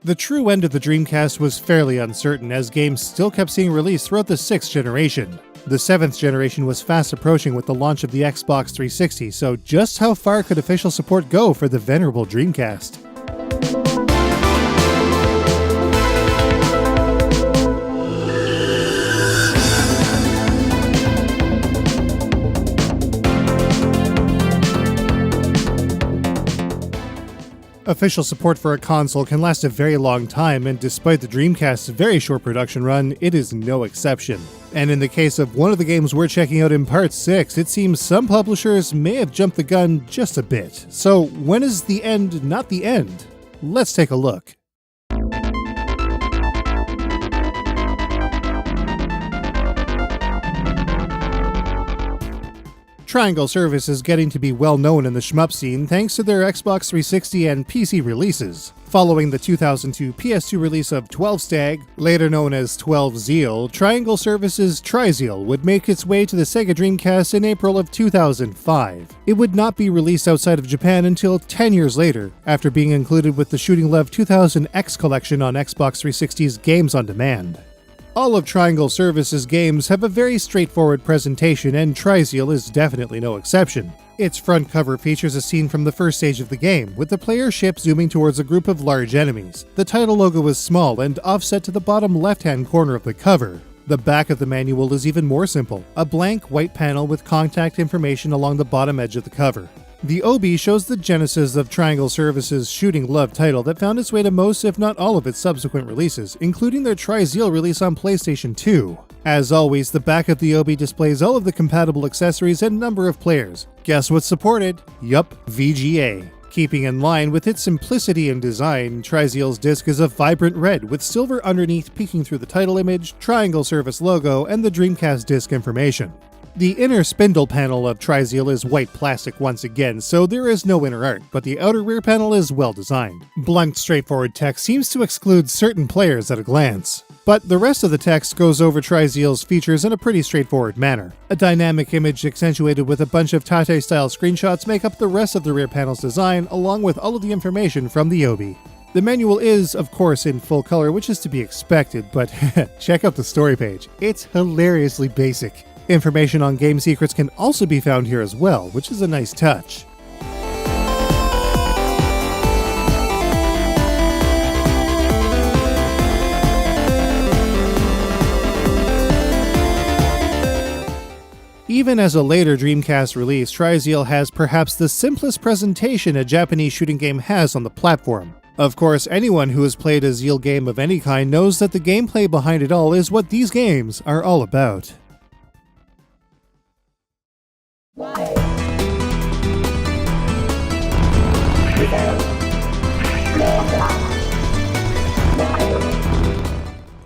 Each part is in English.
The true end of the Dreamcast was fairly uncertain, as games still kept seeing release throughout the 6th generation. The 7th generation was fast approaching with the launch of the Xbox 360, so just how far could official support go for the venerable Dreamcast? Official support for a console can last a very long time, and despite the Dreamcast's very short production run, it is no exception. And in the case of one of the games we're checking out in Part 6, it seems some publishers may have jumped the gun just a bit. So when is the end not the end? Let's take a look. Trizeal Serveice is getting to be well known in the shmup scene thanks to their Xbox 360 and PC releases. Following the 2002 PS2 release of 12 Stag, later known as 12 Zeal, Trizeal Serveice's Trizeal would make its way to the Sega Dreamcast in April of 2005. It would not be released outside of Japan until 10 years later, after being included with the Shooting Love 2000X collection on Xbox 360's Games on Demand. All of Trizeal Serveice's games have a very straightforward presentation, and Trizeal is definitely no exception. Its front cover features a scene from the first stage of the game, with the player's ship zooming towards a group of large enemies. The title logo is small and offset to the bottom left-hand corner of the cover. The back of the manual is even more simple, a blank white panel with contact information along the bottom edge of the cover. The OB shows the genesis of Trizeal Serveice's Shooting Love title that found its way to most, if not all, of its subsequent releases, including their Trizeal release on PlayStation 2. As always, the back of the OB displays all of the compatible accessories and number of players. Guess what's supported? Yup, VGA. Keeping in line with its simplicity in design, Trizeal's disc is a vibrant red with silver underneath peeking through the title image, Trizeal Serveice logo, and the Dreamcast disc information. The inner spindle panel of Trizeal is white plastic once again, so there is no inner art, but the outer rear panel is well designed. Blunt, straightforward text seems to exclude certain players at a glance, but the rest of the text goes over Trizeal's features in a pretty straightforward manner. A dynamic image accentuated with a bunch of Tate-style screenshots make up the rest of the rear panel's design, along with all of the information from the OB. The manual is, of course, in full color, which is to be expected, but check out the story page. It's hilariously basic. Information on game secrets can also be found here as well, which is a nice touch. Even as a later Dreamcast release, Trizeal has perhaps the simplest presentation a Japanese shooting game has on the platform. Of course, anyone who has played a Zeal game of any kind knows that the gameplay behind it all is what these games are all about.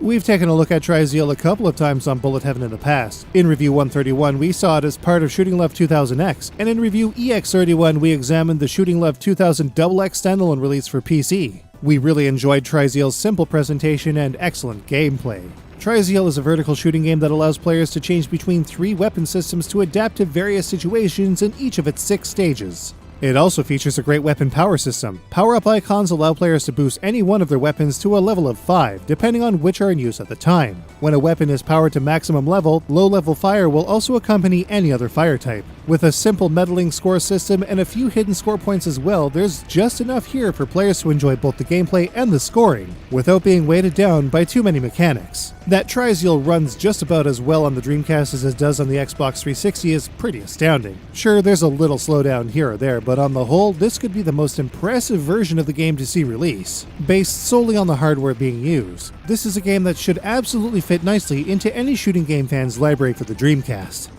We've taken a look at Trizeal a couple of times on Bullet Heaven in the past. In Review 131, we saw it as part of Shooting Love 2000X, and in Review EX31, we examined the Shooting Love 2000XX standalone release for PC. We really enjoyed Trizeal's simple presentation and excellent gameplay. Trizeal is a vertical shooting game that allows players to change between 3 weapon systems to adapt to various situations in each of its 6 stages. It also features a great weapon power system. Power-up icons allow players to boost any one of their weapons to a level of 5, depending on which are in use at the time. When a weapon is powered to maximum level, low-level fire will also accompany any other fire type. With a simple medaling score system and a few hidden score points as well, there's just enough here for players to enjoy both the gameplay and the scoring, without being weighted down by too many mechanics. That Trizeal runs just about as well on the Dreamcast as it does on the Xbox 360 is pretty astounding. Sure, there's a little slowdown here or there, but on the whole, this could be the most impressive version of the game to see release. Based solely on the hardware being used, this is a game that should absolutely fit nicely into any shooting game fan's library for the Dreamcast.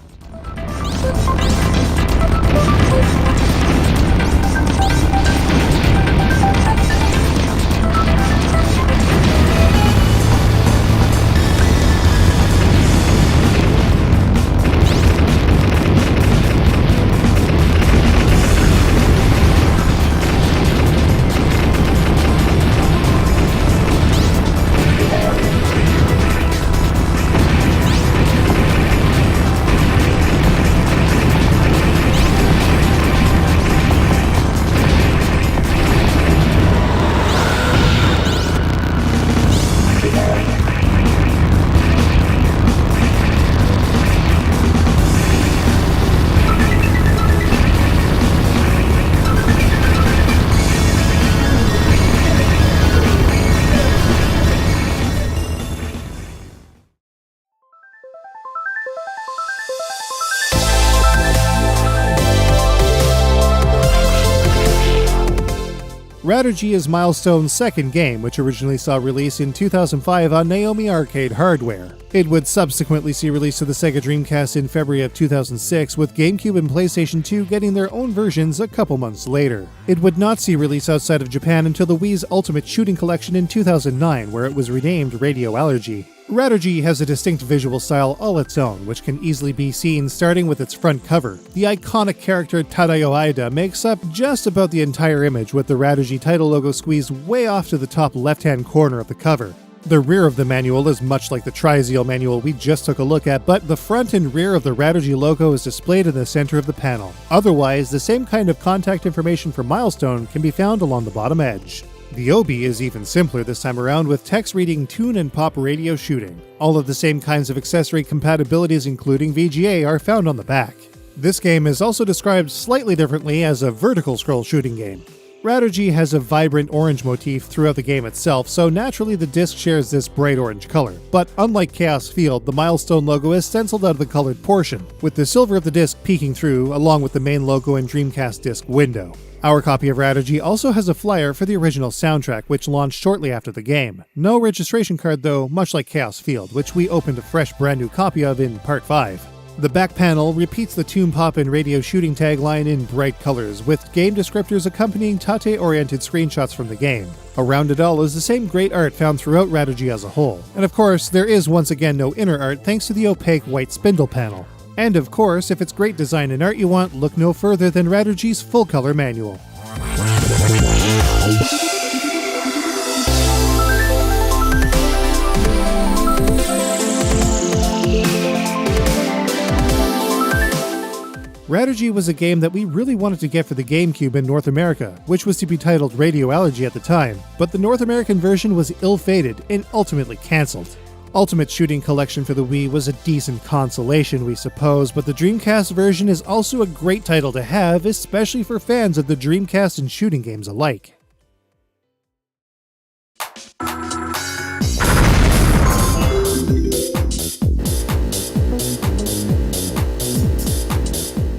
Radirgy is Milestone's second game, which originally saw release in 2005 on Naomi arcade hardware. It would subsequently see release to the Sega Dreamcast in February of 2006, with GameCube and PlayStation 2 getting their own versions a couple months later. It would not see release outside of Japan until the Wii's Ultimate Shooting Collection in 2009, where it was renamed Radio Allergy. Radirgy has a distinct visual style all its own, which can easily be seen starting with its front cover. The iconic character Tadayo Aida makes up just about the entire image, with the Radirgy title logo squeezed way off to the top left-hand corner of the cover. The rear of the manual is much like the Trizeal manual we just took a look at, but the front and rear of the Radirgy logo is displayed in the center of the panel. Otherwise, the same kind of contact information for Milestone can be found along the bottom edge. The obi is even simpler this time around, with text reading tune and pop radio shooting. All of the same kinds of accessory compatibilities, including VGA, are found on the back. This game is also described slightly differently as a vertical scroll shooting game. Radirgy has a vibrant orange motif throughout the game itself, so naturally the disc shares this bright orange color. But unlike Chaos Field, the Milestone logo is stenciled out of the colored portion, with the silver of the disc peeking through, along with the main logo and Dreamcast disc window. Our copy of Radirgy also has a flyer for the original soundtrack, which launched shortly after the game. No registration card though, much like Chaos Field, which we opened a fresh brand new copy of in Part 5. The back panel repeats the tune pop and radio shooting tagline in bright colors, with game descriptors accompanying tate-oriented screenshots from the game. Around it all is the same great art found throughout Radirgy as a whole. And of course, there is once again no inner art thanks to the opaque white spindle panel. And of course, if it's great design and art you want, look no further than Radirgy's full-color manual. Radirgy was a game that we really wanted to get for the GameCube in North America, which was to be titled Radio Allergy at the time, but the North American version was ill-fated and ultimately cancelled. Ultimate Shooting Collection for the Wii was a decent consolation, we suppose, but the Dreamcast version is also a great title to have, especially for fans of the Dreamcast and shooting games alike.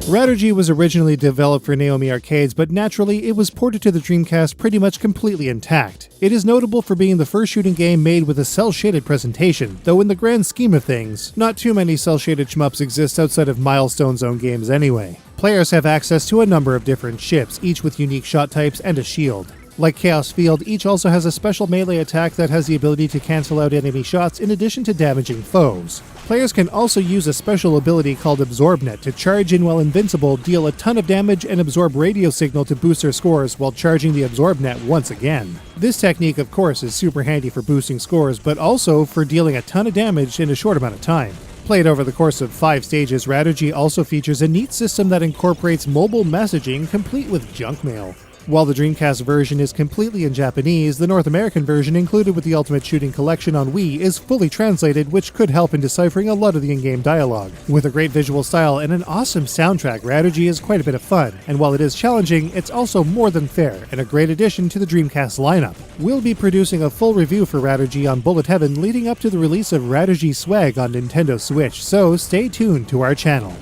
Radirgy was originally developed for Naomi arcades, but naturally it was ported to the Dreamcast pretty much completely intact. It is notable for being the first shooting game made with a cel-shaded presentation, though in the grand scheme of things, not too many cel-shaded shmups exist outside of Milestone's own games anyway. Players have access to a number of different ships, each with unique shot types and a shield. Like Chaos Field, each also has a special melee attack that has the ability to cancel out enemy shots in addition to damaging foes. Players can also use a special ability called Absorb Net to charge in while invincible, deal a ton of damage, and absorb radio signal to boost their scores while charging the Absorb Net once again. This technique, of course, is super handy for boosting scores, but also for dealing a ton of damage in a short amount of time. Played over the course of 5 stages, Radirgy also features a neat system that incorporates mobile messaging complete with junk mail. While the Dreamcast version is completely in Japanese, the North American version included with the Ultimate Shooting Collection on Wii is fully translated, which could help in deciphering a lot of the in-game dialogue. With a great visual style and an awesome soundtrack, Radirgy is quite a bit of fun, and while it is challenging, it's also more than fair, and a great addition to the Dreamcast lineup. We'll be producing a full review for Radirgy on Bullet Heaven leading up to the release of Radirgy Swag on Nintendo Switch, so stay tuned to our channel.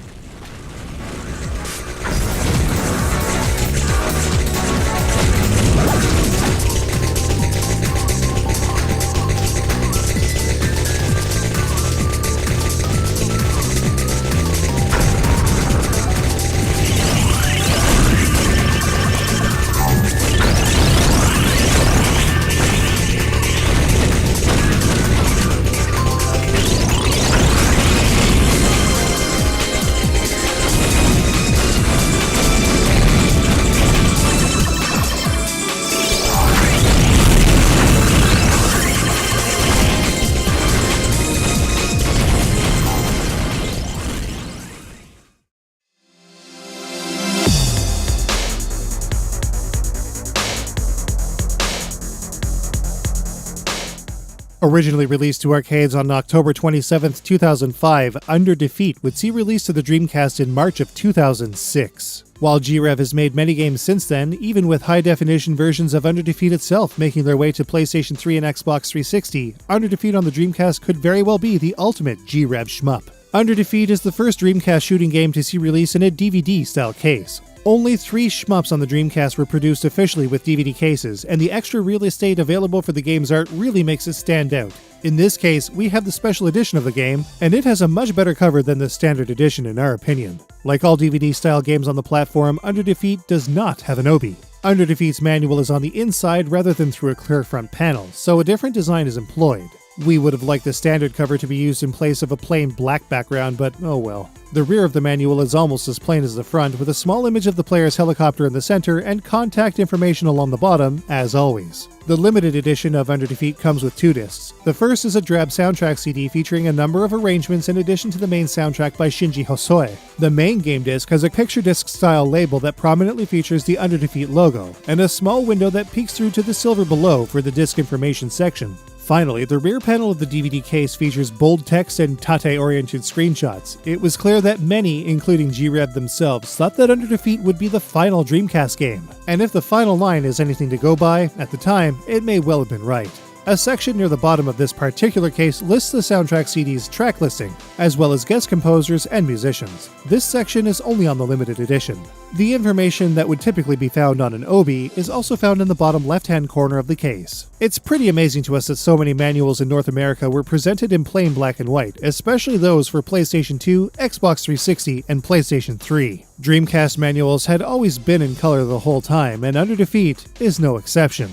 Originally released to arcades on October 27, 2005, Under Defeat would see release to the Dreamcast in March of 2006. While G.Rev has made many games since then, even with high-definition versions of Under Defeat itself making their way to PlayStation 3 and Xbox 360, Under Defeat on the Dreamcast could very well be the ultimate G.Rev shmup. Under Defeat is the first Dreamcast shooting game to see release in a DVD-style case. Only 3 shmups on the Dreamcast were produced officially with DVD cases, and the extra real estate available for the game's art really makes it stand out. In this case, we have the special edition of the game, and it has a much better cover than the standard edition in our opinion. Like all DVD-style games on the platform, Under Defeat does not have an obi. Under Defeat's manual is on the inside rather than through a clear front panel, so a different design is employed. We would have liked the standard cover to be used in place of a plain black background, but oh well. The rear of the manual is almost as plain as the front, with a small image of the player's helicopter in the center and contact information along the bottom, as always. The limited edition of Under Defeat comes with 2 discs. The first is a drab soundtrack CD featuring a number of arrangements in addition to the main soundtrack by Shinji Hosoe. The main game disc has a picture disc style label that prominently features the Under Defeat logo, and a small window that peeks through to the silver below for the disc information section. Finally, the rear panel of the DVD case features bold text and tate-oriented screenshots. It was clear that many, including G.Rev themselves, thought that Under Defeat would be the final Dreamcast game. And if the final line is anything to go by, at the time, it may well have been right. A section near the bottom of this particular case lists the soundtrack CD's track listing, as well as guest composers and musicians. This section is only on the limited edition. The information that would typically be found on an obi is also found in the bottom left-hand corner of the case. It's pretty amazing to us that so many manuals in North America were presented in plain black and white, especially those for PlayStation 2, Xbox 360, and PlayStation 3. Dreamcast manuals had always been in color the whole time, and Under Defeat is no exception.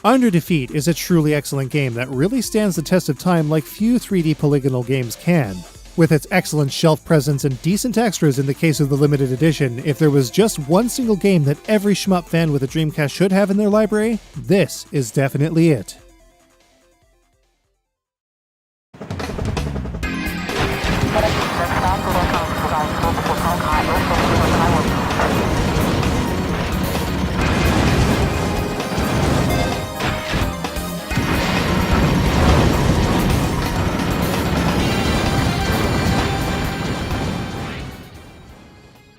Under Defeat is a truly excellent game that really stands the test of time like few 3D polygonal games can. With its excellent shelf presence and decent extras in the case of the limited edition, if there was just one single game that every shmup fan with a Dreamcast should have in their library, this is definitely it.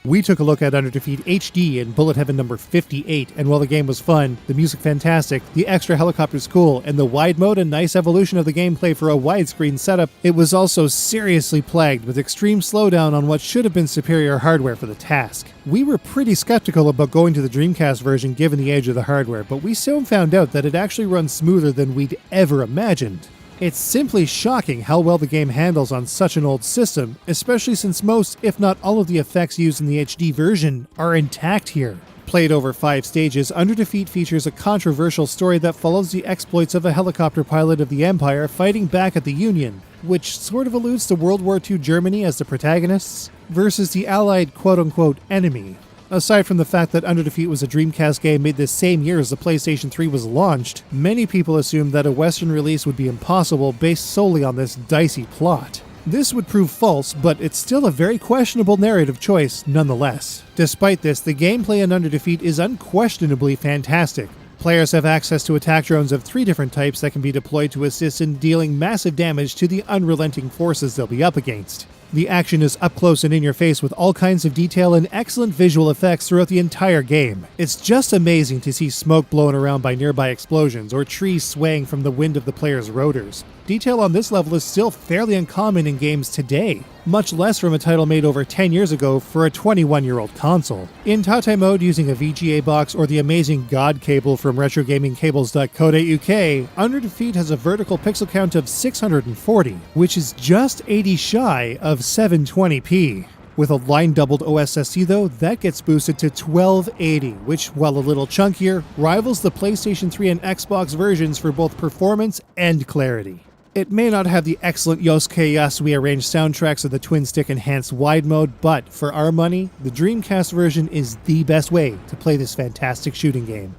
We took a look at Under Defeat HD in Bullet Heaven number 58, and while the game was fun, the music fantastic, the extra helicopters cool, and the wide mode a nice evolution of the gameplay for a widescreen setup, it was also seriously plagued with extreme slowdown on what should have been superior hardware for the task. We were pretty skeptical about going to the Dreamcast version given the age of the hardware, but we soon found out that it actually runs smoother than we'd ever imagined. It's simply shocking how well the game handles on such an old system, especially since most, if not all of the effects used in the HD version are intact here. Played over 5 stages, Under Defeat features a controversial story that follows the exploits of a helicopter pilot of the Empire fighting back at the Union, which sort of alludes to World War II Germany as the protagonists, versus the Allied quote-unquote enemy. Aside from the fact that Under Defeat was a Dreamcast game made the same year as the PlayStation 3 was launched, many people assumed that a Western release would be impossible based solely on this dicey plot. This would prove false, but it's still a very questionable narrative choice nonetheless. Despite this, the gameplay in Under Defeat is unquestionably fantastic. Players have access to attack drones of 3 different types that can be deployed to assist in dealing massive damage to the unrelenting forces they'll be up against. The action is up close and in your face with all kinds of detail and excellent visual effects throughout the entire game. It's just amazing to see smoke blown around by nearby explosions or trees swaying from the wind of the player's rotors. Detail on this level is still fairly uncommon in games today, much less from a title made over 10 years ago for a 21-year-old console. In Tate mode using a VGA box or the amazing God cable from retrogamingcables.co.uk, Under Defeat has a vertical pixel count of 640, which is just 80 shy of 720p. With a line-doubled OSSC though, that gets boosted to 1280, which, while a little chunkier, rivals the PlayStation 3 and Xbox versions for both performance and clarity. It may not have the excellent Yosuke Yasui arranged soundtracks of the twin-stick enhanced wide mode, but for our money, the Dreamcast version is the best way to play this fantastic shooting game.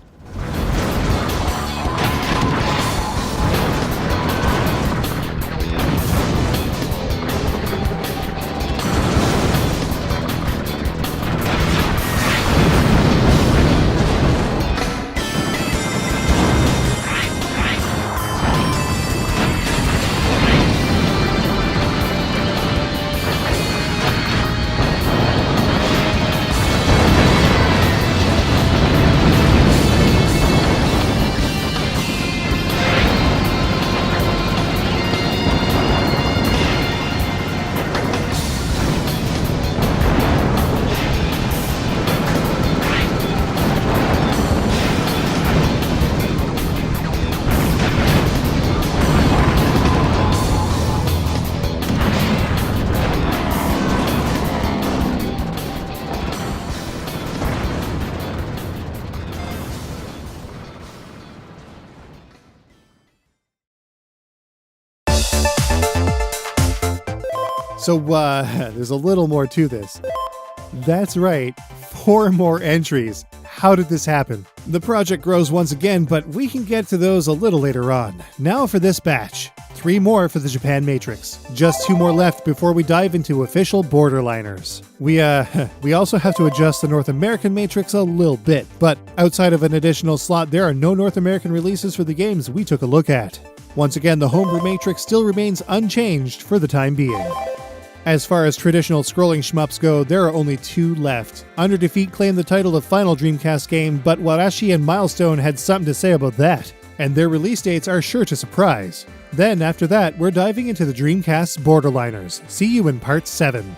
So, there's a little more to this. That's right, 4 more entries. How did this happen? The project grows once again, but we can get to those a little later on. Now for this batch. 3 more for the Japan Matrix. Just 2 more left before we dive into official borderliners. We also have to adjust the North American Matrix a little bit, but outside of an additional slot, there are no North American releases for the games we took a look at. Once again, the homebrew Matrix still remains unchanged for the time being. As far as traditional scrolling shmups go, there are only 2 left. Under Defeat claimed the title of final Dreamcast game, but Warashi and Milestone had something to say about that, and their release dates are sure to surprise. Then, after that, we're diving into the Dreamcast's borderliners. See you in Part 7.